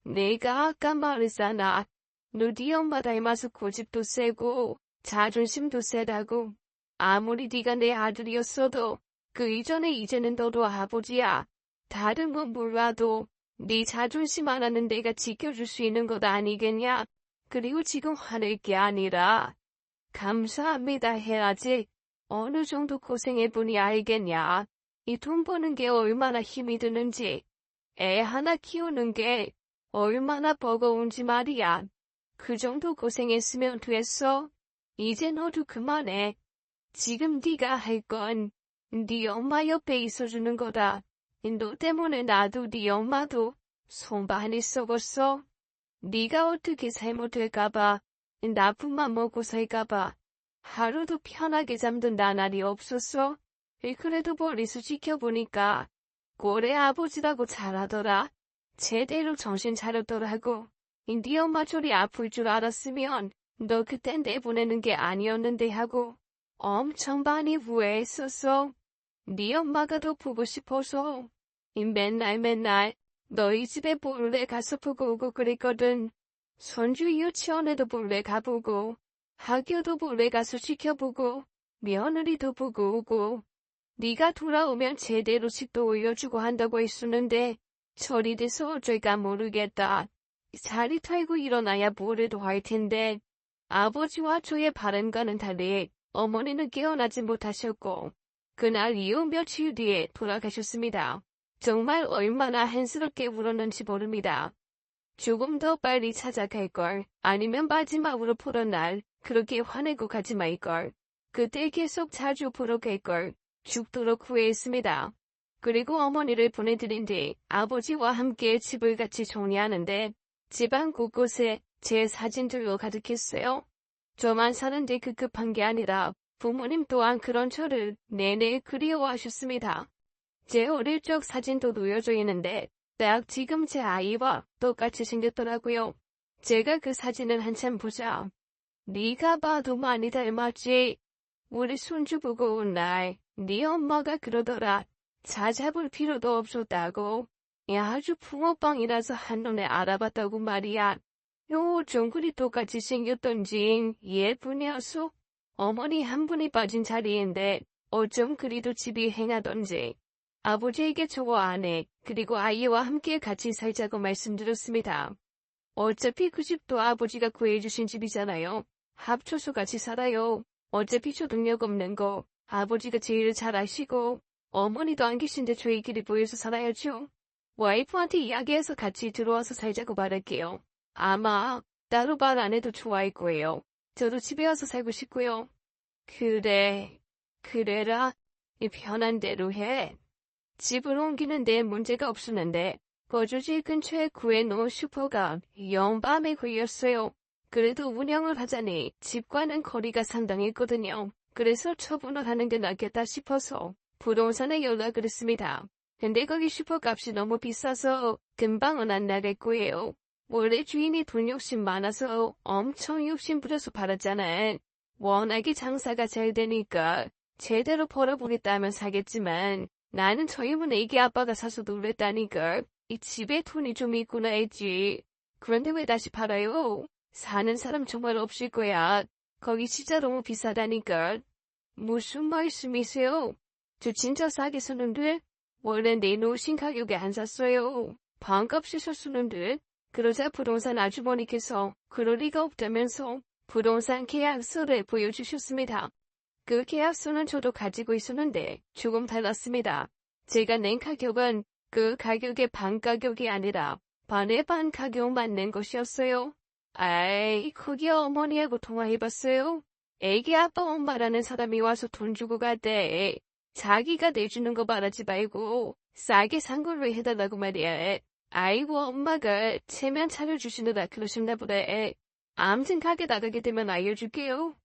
내가 아까 말했잖아. 너 네 엄마 닮아서 고집도 세고 자존심도 세다고. 아무리 네가 내 아들이었어도 그 이전에 이제는 너도 아버지야. 다른 건 몰라도 네 자존심 하나는 내가 지켜줄 수 있는 것 아니겠냐. 그리고 지금 화낼 게 아니라 감사합니다 해야지. 어느 정도 고생해보니 알겠냐. 이 돈 버는 게 얼마나 힘이 드는지, 애 하나 키우는 게 얼마나 버거운지 말이야. 그 정도 고생했으면 됐어. 이제 너도 그만해. 지금 네가 할 건 네 엄마 옆에 있어주는 거다. 너 때문에 나도 네 엄마도 손 많이 썩었어. 네가 어떻게 잘못될까봐, 나쁜맘 먹고 살까봐 하루도 편하게 잠든다 날이 없었어. 그래도 멀리서 지켜보니까 꼴의 아버지라고 잘하더라. 제대로 정신 차렸더라고. 네 엄마 저리 아플 줄 알았으면 너 그땐 내보내는 게 아니었는데 하고 엄청 많이 후회했었어. 네 엄마가 더 보고 싶어서 맨날 너희 집에 몰래 가서 보고 오고 그랬거든. 손주 유치원에도 몰래 가보고 학교도 몰래 가서 지켜보고 며느리도 보고 오고 네가 돌아오면 제대로 식도 올려주고 한다고 했었는데 철이 돼서 어쩔까 모르겠다. 살이 털고 일어나야 뭐래도 할 텐데 아버지와 저의 바람과는 달리 어머니는 깨어나지 못하셨고 그날 이후 며칠 뒤에 돌아가셨습니다. 정말 얼마나 한스럽게 울었는지 모릅니다. 조금 더 빨리 찾아갈 걸, 아니면 마지막으로 보던 날 그렇게 화내고 가지 말 걸, 그때 계속 자주 보러 갈 걸 죽도록 후회했습니다. 그리고 어머니를 보내드린 뒤 아버지와 함께 집을 같이 정리하는데 집안 곳곳에 제 사진들로 가득했어요. 저만 사는데 급한 게 아니라 부모님 또한 그런 저를 내내 그리워하셨습니다. 제 어릴 적 사진도 놓여져 있는데 딱 지금 제 아이와 똑같이 생겼더라고요. 제가 그 사진을 한참 보자. 네가 봐도 많이 닮았지. 우리 손주 보고 온 날 네 엄마가 그러더라. 찾아볼 필요도 없었다고. 야, 아주 붕어빵이라서 한눈에 알아봤다고 말이야. 요 정글이 똑같이 생겼던지 예쁘냐소. 어머니 한 분이 빠진 자리인데 어쩜 그리도 집이 행하던지. 아버지에게 저와 아내 그리고 아이와 함께 같이 살자고 말씀드렸습니다. 어차피 그 집도 아버지가 구해주신 집이잖아요. 합쳐서 같이 살아요. 어차피 저 능력 없는 거 아버지가 제일 잘 아시고 어머니도 안 계신데 저희끼리 모여서 살아야죠. 와이프한테 이야기해서 같이 들어와서 살자고 말할게요. 아마 따로 말 안 해도 좋아할 거예요. 저도 집에 와서 살고 싶고요. 그래, 그래라. 이 편한 대로 해. 집을 옮기는 데 문제가 없었는데 거주지 근처에 구해놓은 슈퍼가 영밤에 걸렸어요. 그래도 운영을 하자니 집과는 거리가 상당했거든요. 그래서 처분을 하는 게 낫겠다 싶어서 부동산에 연락을 했습니다. 근데 거기 슈퍼값이 너무 비싸서 금방은 안 나갈 거예요. 원래 주인이 돈 욕심 많아서 엄청 욕심 부려서 팔았잖아. 워낙에 장사가 잘 되니까 제대로 벌어보겠다면 사겠지만 나는 저희문 애기 아빠가 사서 놀랬다니까. 이 집에 돈이 좀 있구나 했지. 그런데 왜 다시 팔아요? 사는 사람 정말 없을 거야. 거기 진짜 너무 비싸다니까. 무슨 말씀이세요? 저 진짜 싸게 샀는데 원래 내놓으신 가격에 안 샀어요. 반값에 샀었는데. 그러자 부동산 아주머니께서 그럴 리가 없다면서 부동산 계약서를 보여주셨습니다. 그 계약서는 저도 가지고 있었는데 조금 달랐습니다. 제가 낸 가격은 그 가격의 반 가격이 아니라 반의 반 가격만 낸 것이었어요. 아이, 거기 어머니하고 통화해봤어요. 애기 아빠 엄마라는 사람이 와서 돈 주고 갔대. 자기가 내주는 거 말하지 말고 싸게 산 걸로 해달라고 말이야. 아이고 엄마가 체면 차려주시느라 그러셨나 보네. 암튼 가게 나가게 되면 알려줄게요.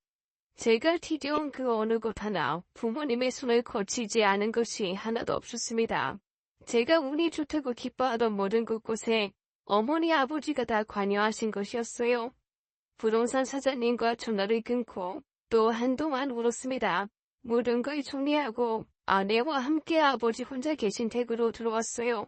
제가 티려온 그 어느 곳 하나 부모님의 손을 거치지 않은 것이 하나도 없었습니다. 제가 운이 좋다고 기뻐하던 모든 곳곳에 어머니 아버지가 다 관여하신 것이었어요. 부동산 사장님과 전화를 끊고 또 한동안 울었습니다. 모든 걸 정리하고 아내와 함께 아버지 혼자 계신 댁으로 들어왔어요.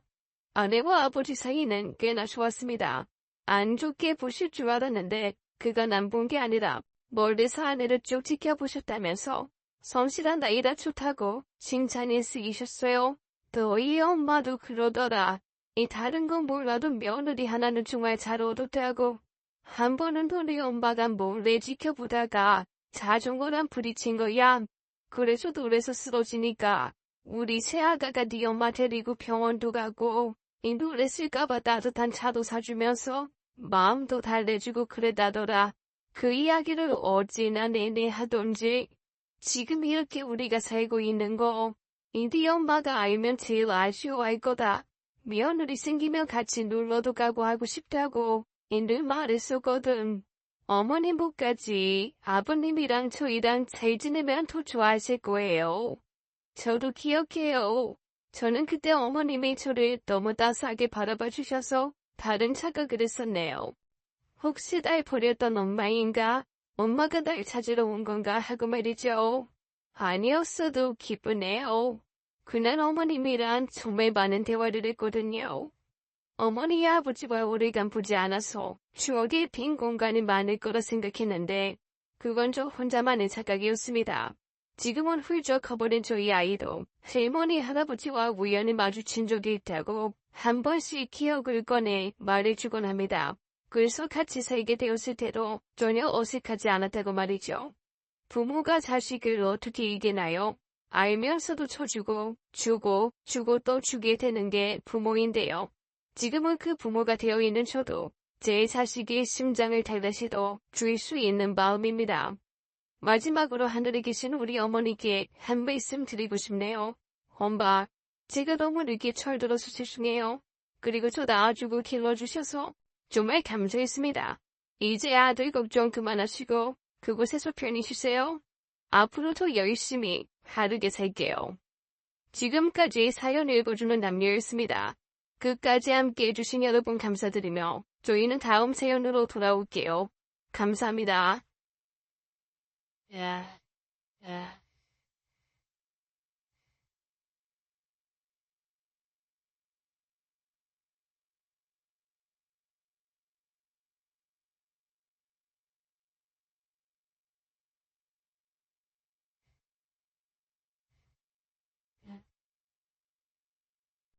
아내와 아버지 사이는 꽤나 좋았습니다. 안 좋게 보실 줄 알았는데 그간 안 본 게 아니라 멀리서 아내를 쭉 지켜보셨다면서 성실한 나이라 좋다고 칭찬이 쓰이셨어요. 너희 엄마도 그러더라. 이 다른 건 몰라도 며느리 하나는 정말 잘 얻었다고. 한 번은 너희 엄마가 몰래 지켜보다가 자전거랑 부딪힌 거야. 그래서 돌에서 쓰러지니까 우리 새아가가 네 엄마 데리고 병원도 가고 이 놀랬을까봐 따뜻한 차도 사주면서 마음도 달래주고 그랬다더라. 그 이야기를 어찌나 내내 하던지. 지금 이렇게 우리가 살고 있는 거 이 네 엄마가 알면 제일 아쉬워할 거다. 며느리 생기면 같이 놀러도 가고 하고 싶다고 늘 말했었거든. 어머님 못 가지. 아버님이랑 저희랑 잘 지내면 더 좋아하실 거예요. 저도 기억해요. 저는 그때 어머님이 저를 너무 따스하게 바라봐 주셔서 다른 착각을 했었네요. 혹시 날 버렸던 엄마인가? 엄마가 날 찾으러 온 건가 하고 말이죠. 아니었어도 기쁘네요. 그날 어머님이랑 정말 많은 대화를 했거든요. 어머니 아버지와 오래간 보지 않아서 추억의 빈 공간이 많을 거라 생각했는데 그건 저 혼자만의 착각이었습니다. 지금은 훌쩍 커버린 저희 아이도 할머니 할아버지와 우연히 마주친 적이 있다고 한 번씩 기억을 꺼내 말해주곤 합니다. 그래서 같이 살게 되었을 때도 전혀 어색하지 않았다고 말이죠. 부모가 자식을 어떻게 이기나요? 알면서도 쳐주고 주고 또 주게 되는 게 부모인데요. 지금은 그 부모가 되어 있는 저도 제 자식이 심장을 달라시도 줄 수 있는 마음입니다. 마지막으로 하늘에 계신 우리 어머니께 한 말씀 드리고 싶네요. 엄마, 제가 너무 늦게 철들어서 죄송해요. 그리고 저 낳아주고 길러주셔서 정말 감사했습니다. 이제 아들 걱정 그만하시고 그곳에서 편히 쉬세요. 앞으로 더 열심히 바르게 살게요. 지금까지 사연 읽어주는 남녀였습니다. 끝까지 함께 해주신 여러분 감사드리며 저희는 다음 사연으로 돌아올게요. 감사합니다. Yeah.